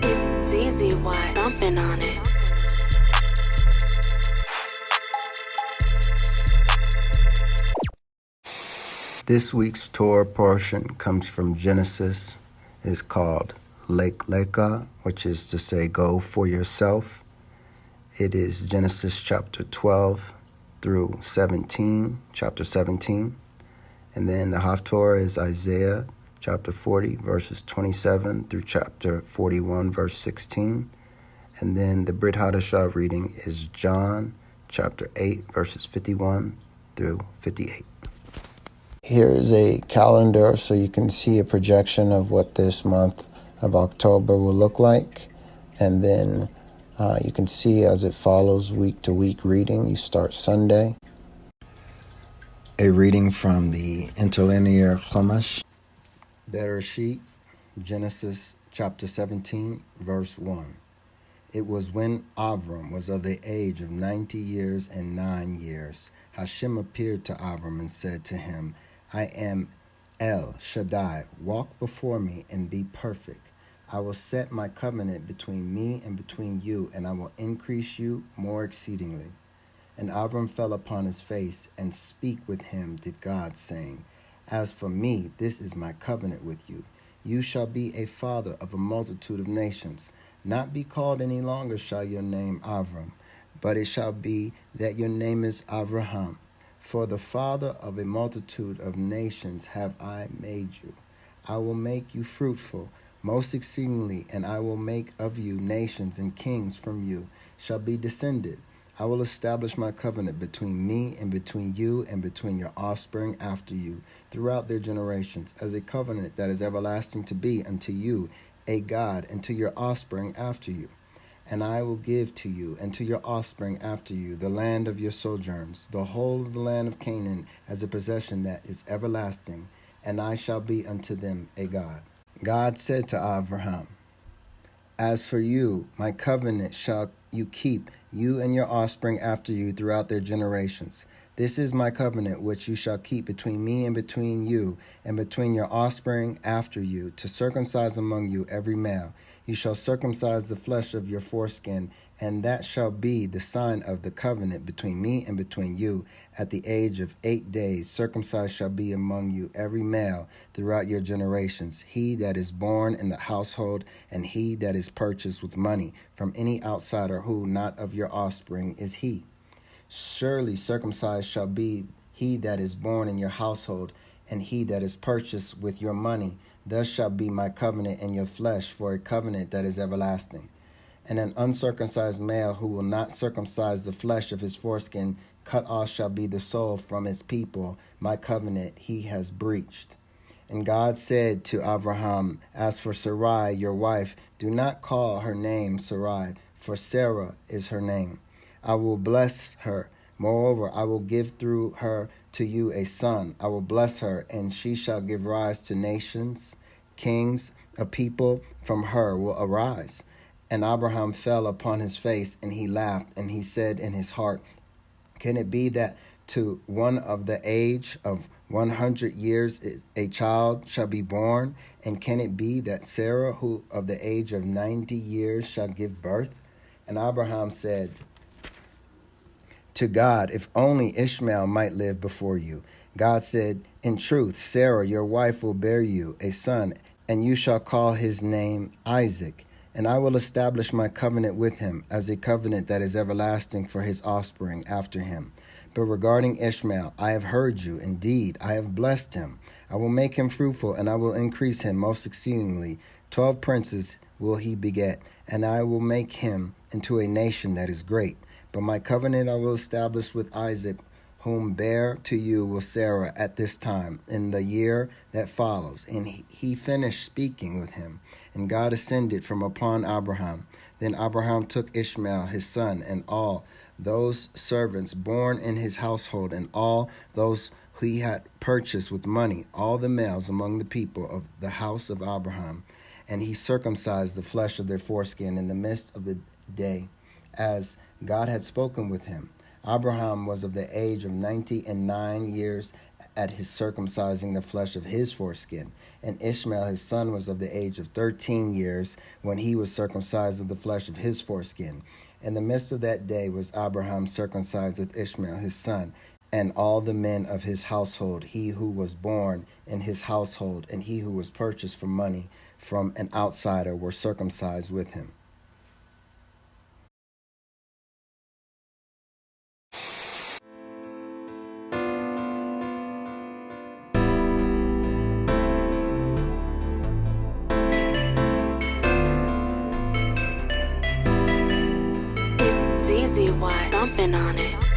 It's easy, why dumping on it. This week's Torah portion comes from Genesis. It is called Lecha, which is to say, go for yourself. It is Genesis chapter 12 through 17, chapter 17. And then the Haftorah is Isaiah chapter 40, verses 27 through chapter 41, verse 16. And then the Brit Hadashah reading is John chapter 8, verses 51 through 58. Here is a calendar so you can see a projection of what this month of October will look like. And then you can see as it follows week to week reading. You start Sunday. A reading from the interlinear Chumash, Bereshit, Genesis chapter 17, verse 1. It was when Avram was of the age of 90 years and 9 years, Hashem appeared to Avram and said to him, I am El Shaddai, walk before me and be perfect. I will set my covenant between me and between you, and I will increase you more exceedingly. And Abram fell upon his face, and speak with him did God, saying, As for me, this is my covenant with you. You shall be a father of a multitude of nations. Not be called any longer shall your name Avram, but it shall be that your name is Abraham. For the father of a multitude of nations have I made you. I will make you fruitful, most exceedingly, and I will make of you nations, and kings from you shall be descended. I will establish my covenant between me and between you and between your offspring after you throughout their generations, as a covenant that is everlasting to be unto you, a God, and to your offspring after you. And I will give to you and to your offspring after you the land of your sojourns, the whole of the land of Canaan, as a possession that is everlasting, and I shall be unto them a God. God said to Abraham, As for you, my covenant shall you keep, you and your offspring after you throughout their generations. This is my covenant which you shall keep between me and between you, and between your offspring after you, to circumcise among you every male. You shall circumcise the flesh of your foreskin, and that shall be the sign of the covenant between me and between you. At the age of 8 days, circumcised shall be among you every male throughout your generations, he that is born in the household, and he that is purchased with money from any outsider who not of your offspring is he. Surely circumcised shall be he that is born in your household, and he that is purchased with your money. Thus shall be my covenant in your flesh, for a covenant that is everlasting. And an uncircumcised male who will not circumcise the flesh of his foreskin, cut off shall be the soul from his people. My covenant he has breached. And God said to Abraham, As for Sarai, your wife, do not call her name Sarai, for Sarah is her name. I will bless her. Moreover, I will give through her to you a son. I will bless her, and she shall give rise to nations. Kings, a people from her will arise. And Abraham fell upon his face, and he laughed, and he said in his heart, Can it be that to one of the age of 100 years a child shall be born? And can it be that Sarah, who of the age of 90 years shall give birth? And Abraham said to God, If only Ishmael might live before you. God said, In truth, Sarah, your wife, will bear you a son, and you shall call his name Isaac. And I will establish my covenant with him as a covenant that is everlasting for his offspring after him. But regarding Ishmael, I have heard you. Indeed, I have blessed him. I will make him fruitful, and I will increase him most exceedingly. 12 princes will he beget, and I will make him into a nation that is great. But my covenant I will establish with Isaac, whom bear to you will Sarah at this time, in the year that follows. And he finished speaking with him, and God ascended from upon Abraham. Then Abraham took Ishmael his son, and all those servants born in his household, and all those who he had purchased with money, all the males among the people of the house of Abraham. And he circumcised the flesh of their foreskin in the midst of the day, as God had spoken with him. Abraham was of the age of 99 years, at his circumcising the flesh of his foreskin. And Ishmael his son was of the age of 13 years when he was circumcised of the flesh of his foreskin. In the midst of that day was Abraham circumcised with Ishmael his son, and all the men of his household, he who was born in his household, and he who was purchased for money from an outsider, were circumcised with him. It's easy, why? Dumping on it.